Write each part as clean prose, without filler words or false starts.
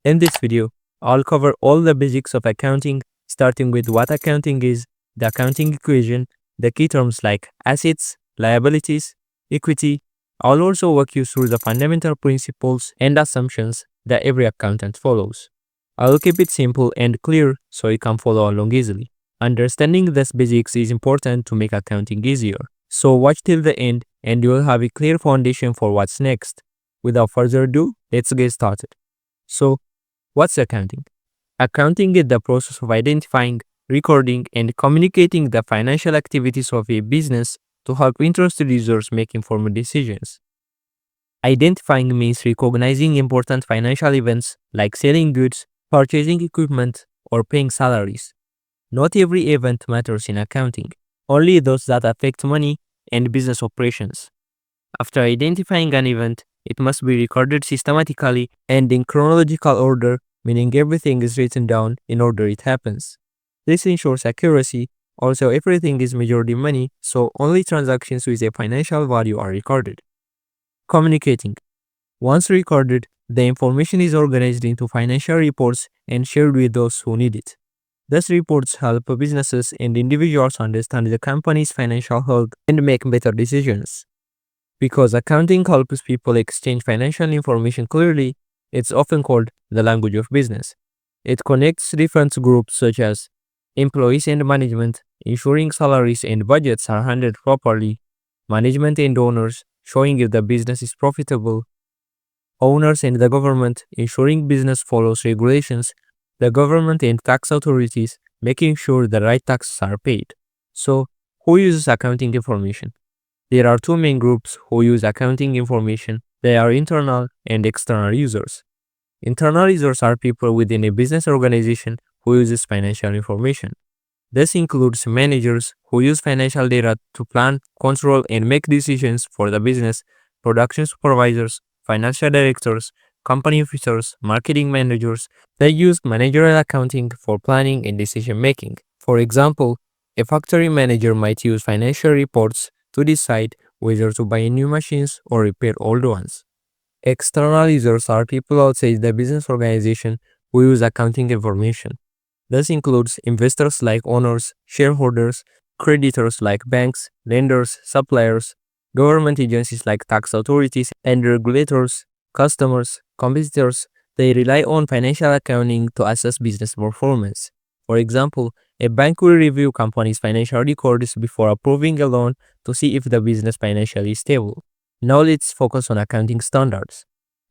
In this video, I'll cover all the basics of accounting, starting with what accounting is, the accounting equation, the key terms like assets, liabilities, equity. I'll also walk you through the fundamental principles and assumptions that every accountant follows. I'll keep it simple and clear so you can follow along easily. Understanding these basics is important to make accounting easier. So watch till the end and you'll have a clear foundation for what's next. Without further ado, let's get started. So, what's accounting? Accounting is the process of identifying, recording, and communicating the financial activities of a business to help interested users make informed decisions. Identifying means recognizing important financial events like selling goods, purchasing equipment, or paying salaries. Not every event matters in accounting, only those that affect money and business operations. After identifying an event, it must be recorded systematically and in chronological order, meaning everything is written down in order it happens. This ensures accuracy. Also, everything is measured in money, so only transactions with a financial value are recorded. Communicating. Once recorded, the information is organized into financial reports and shared with those who need it. These reports help businesses and individuals understand the company's financial health and make better decisions. Because accounting helps people exchange financial information clearly, it's often called the language of business. It connects different groups such as employees and management, ensuring salaries and budgets are handled properly, management and owners, showing if the business is profitable, owners and the government, ensuring business follows regulations, the government and tax authorities, making sure the right taxes are paid. So, who uses accounting information? There are two main groups who use accounting information. They are internal and external users. Internal users are people within a business organization who uses financial information. This includes managers who use financial data to plan, control, and make decisions for the business, production supervisors, financial directors, company officers, marketing managers. They use managerial accounting for planning and decision making. For example, a factory manager might use financial reports to decide whether to buy new machines or repair old ones. External users are people outside the business organization who use accounting information. This includes investors like owners, shareholders, creditors like banks, lenders, suppliers, government agencies like tax authorities and regulators, customers, competitors. They rely on financial accounting to assess business performance. For example, a bank will review companies' financial records before approving a loan to see if the business financially is stable. Now let's focus on accounting standards.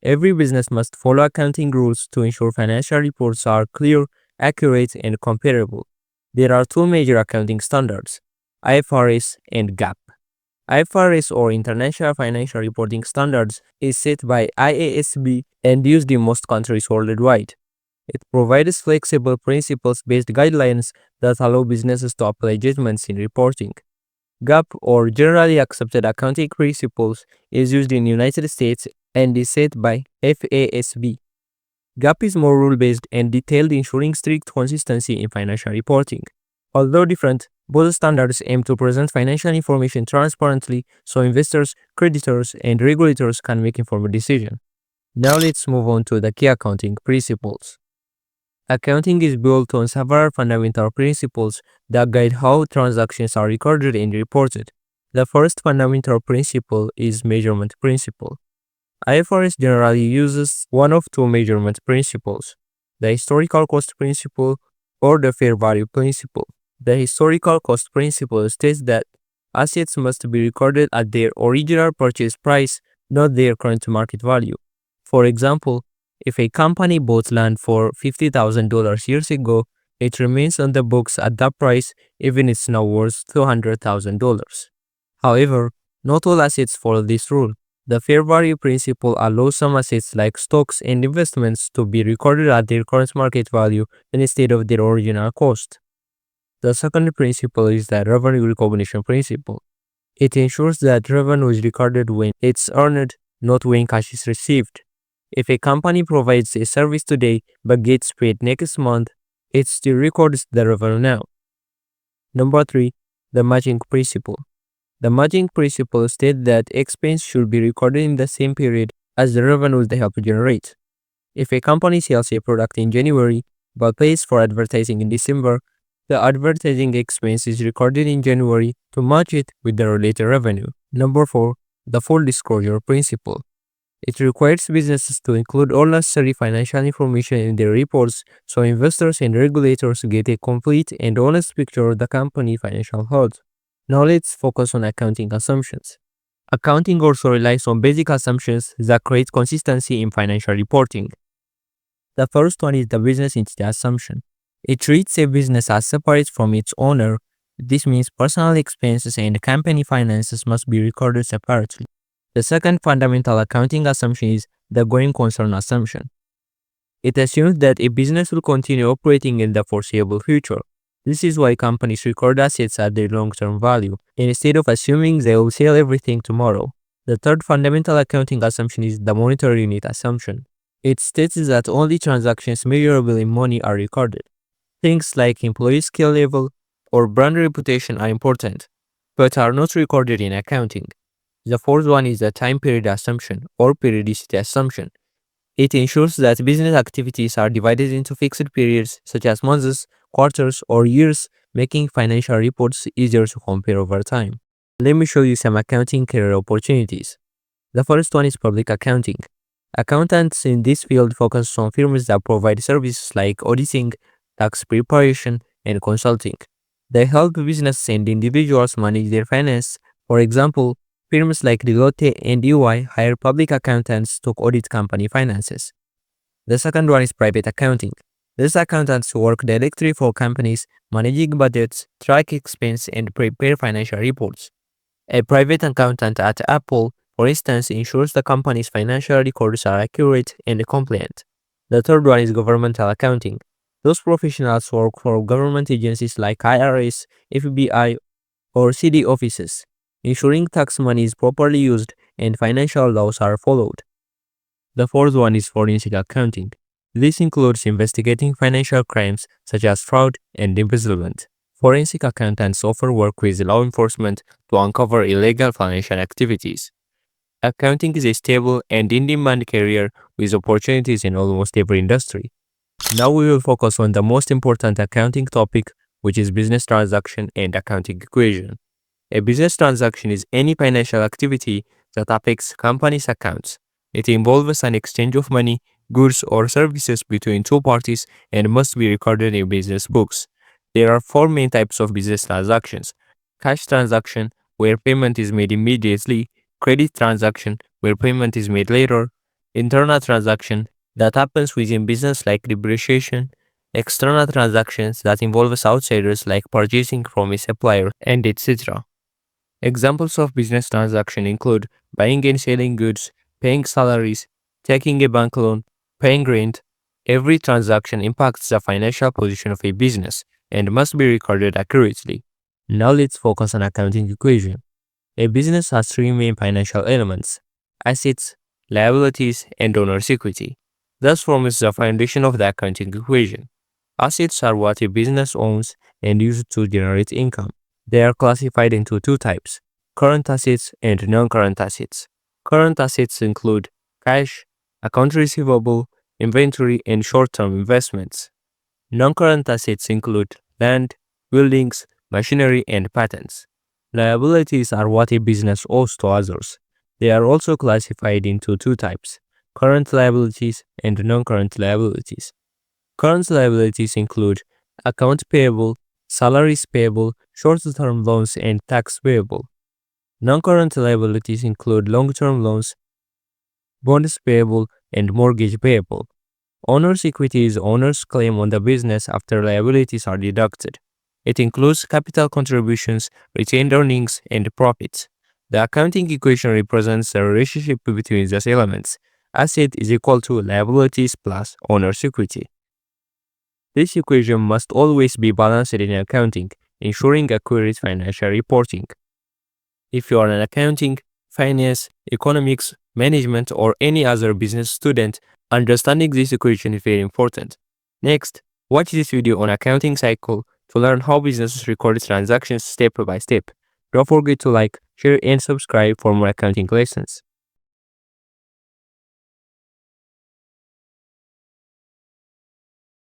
Every business must follow accounting rules to ensure financial reports are clear, accurate, and comparable. There are two major accounting standards, IFRS and GAAP. IFRS or International Financial Reporting Standards is set by IASB and used in most countries worldwide. It provides flexible principles-based guidelines that allow businesses to apply judgments in reporting. GAAP or Generally Accepted Accounting Principles is used in the United States and is set by FASB. GAAP is more rule-based and detailed, ensuring strict consistency in financial reporting. Although different, both standards aim to present financial information transparently so investors, creditors, and regulators can make informed decisions. Now let's move on to the key accounting principles. Accounting is built on several fundamental principles that guide how transactions are recorded and reported. The first fundamental principle is measurement principle. IFRS generally uses one of two measurement principles, the historical cost principle or the fair value principle. The historical cost principle states that assets must be recorded at their original purchase price, not their current market value. For example, if a company bought land for $50,000 years ago, it remains on the books at that price even if it's now worth $200,000. However, not all assets follow this rule. The fair value principle allows some assets like stocks and investments to be recorded at their current market value instead of their original cost. The second principle is the revenue recognition principle. It ensures that revenue is recorded when it's earned, not when cash is received. If a company provides a service today but gets paid next month, it still records the revenue now. Number 3. The matching principle. The matching principle states that expense should be recorded in the same period as the revenue they help generate. If a company sells a product in January but pays for advertising in December, the advertising expense is recorded in January to match it with the related revenue. Number 4. The full disclosure principle. It requires businesses to include all necessary financial information in their reports so investors and regulators get a complete and honest picture of the company financial health. Now let's focus on accounting assumptions. Accounting also relies on basic assumptions that create consistency in financial reporting. The first one is the business entity assumption. It treats a business as separate from its owner. This means personal expenses and company finances must be recorded separately. The second fundamental accounting assumption is the going concern assumption. It assumes that a business will continue operating in the foreseeable future. This is why companies record assets at their long-term value, instead of assuming they will sell everything tomorrow. The third fundamental accounting assumption is the monetary unit assumption. It states that only transactions measurable in money are recorded. Things like employee skill level or brand reputation are important, but are not recorded in accounting. The fourth one is the time period assumption or periodicity assumption. It ensures that business activities are divided into fixed periods such as months, quarters, or years, making financial reports easier to compare over time. Let me show you some accounting career opportunities. The first one is public accounting. Accountants in this field focus on firms that provide services like auditing, tax preparation, and consulting. They help businesses and individuals manage their finance. For example, firms like Deloitte and EY hire public accountants to audit company finances. The second one is private accounting. These accountants work directly for companies, managing budgets, track expense, and prepare financial reports. A private accountant at Apple, for instance, ensures the company's financial records are accurate and compliant. The third one is governmental accounting. Those professionals work for government agencies like IRS, FBI, or city offices, ensuring tax money is properly used and financial laws are followed. The fourth one is forensic accounting. This includes investigating financial crimes such as fraud and embezzlement. Forensic accountants often work with law enforcement to uncover illegal financial activities. Accounting is a stable and in-demand career with opportunities in almost every industry. Now we will focus on the most important accounting topic, which is business transaction and accounting equation. A business transaction is any financial activity that affects company's accounts. It involves an exchange of money, goods, or services between two parties and must be recorded in business books. There are four main types of business transactions: cash transaction, where payment is made immediately; credit transaction, where payment is made later; internal transaction, that happens within business like depreciation; external transactions, that involves outsiders like purchasing from a supplier, and etc. Examples of business transactions include buying and selling goods, paying salaries, taking a bank loan, paying rent. Every transaction impacts the financial position of a business and must be recorded accurately. Now let's focus on accounting equation. A business has three main financial elements: assets, liabilities, and owner's equity. This forms the foundation of the accounting equation. Assets are what a business owns and uses to generate income. They are classified into two types: current assets and non-current assets. Current assets include cash, accounts receivable, inventory, and short-term investments. Non-current assets include land, buildings, machinery, and patents. Liabilities are what a business owes to others. They are also classified into two types: current liabilities and non-current liabilities. Current liabilities include accounts payable, salaries payable, short-term loans, and tax payable. Non-current liabilities include long-term loans, bonds payable, and mortgage payable. Owner's equity is owner's claim on the business after liabilities are deducted. It includes capital contributions, retained earnings, and profits. The accounting equation represents the relationship between these elements. Asset is equal to liabilities plus owner's equity. This equation must always be balanced in accounting, ensuring accurate financial reporting. If you are an accounting, finance, economics, management, or any other business student, understanding this equation is very important. Next, watch this video on accounting cycle to learn how businesses record transactions step by step. Don't forget to like, share, and subscribe for more accounting lessons.